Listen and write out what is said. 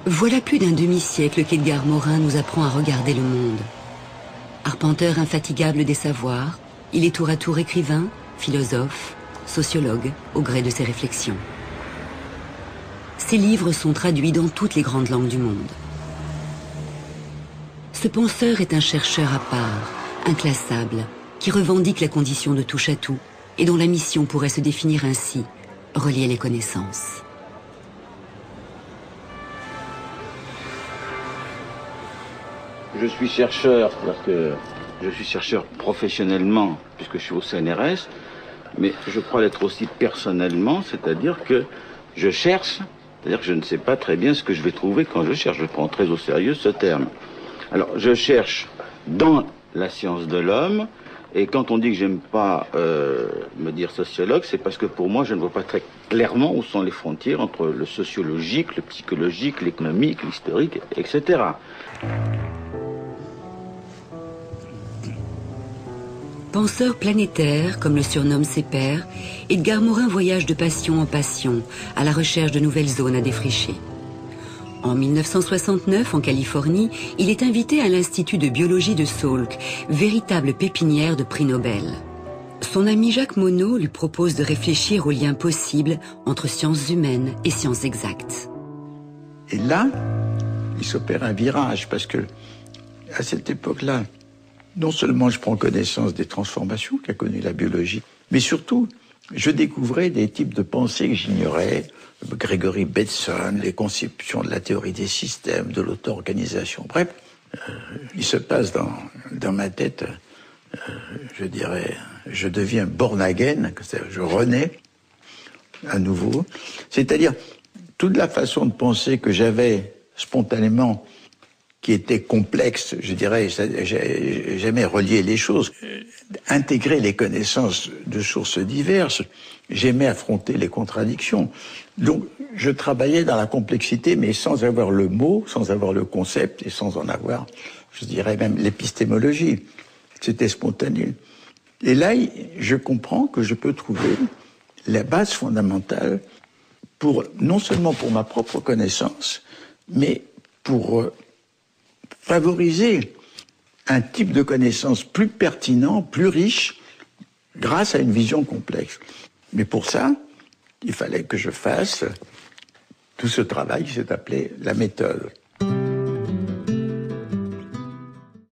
Voilà plus d'un demi-siècle qu'Edgar Morin nous apprend à regarder le monde. Arpenteur infatigable des savoirs, il est tour à tour écrivain, philosophe, sociologue, au gré de ses réflexions. Ses livres sont traduits dans toutes les grandes langues du monde. Ce penseur est un chercheur à part, inclassable, qui revendique la condition de touche-à-tout et dont la mission pourrait se définir ainsi, relier les connaissances. Je suis chercheur, c'est-à-dire que je suis chercheur professionnellement, puisque je suis au CNRS, mais je crois l'être aussi personnellement, c'est-à-dire que je cherche, c'est-à-dire que je ne sais pas très bien ce que je vais trouver quand je cherche. Je prends très au sérieux ce terme. Alors, je cherche dans la science de l'homme, et quand on dit que j'aime pas me dire sociologue, c'est parce que pour moi, je ne vois pas très clairement où sont les frontières entre le sociologique, le psychologique, l'économique, l'historique, etc. Penseur planétaire, comme le surnomment ses pairs, Edgar Morin voyage de passion en passion, à la recherche de nouvelles zones à défricher. En 1969, en Californie, il est invité à l'Institut de biologie de Salk, véritable pépinière de prix Nobel. Son ami Jacques Monod lui propose de réfléchir aux liens possibles entre sciences humaines et sciences exactes. Et là, il s'opère un virage, parce que à cette époque-là, non seulement je prends connaissance des transformations qu'a connues la biologie, mais surtout, je découvrais des types de pensée que j'ignorais. Gregory Bateson, les conceptions de la théorie des systèmes, de l'auto-organisation. Bref, il se passe dans ma tête, je dirais, je deviens born again, je renais à nouveau. C'est-à-dire, toute la façon de penser que j'avais spontanément, qui était complexe, je dirais, j'aimais relier les choses, intégrer les connaissances de sources diverses, j'aimais affronter les contradictions. Donc, je travaillais dans la complexité, mais sans avoir le mot, sans avoir le concept, et sans en avoir, je dirais même, l'épistémologie. C'était spontané. Et là, je comprends que je peux trouver la base fondamentale pour, non seulement pour ma propre connaissance, mais pour favoriser un type de connaissance plus pertinent, plus riche, grâce à une vision complexe. Mais pour ça, il fallait que je fasse tout ce travail qui s'est appelé la méthode.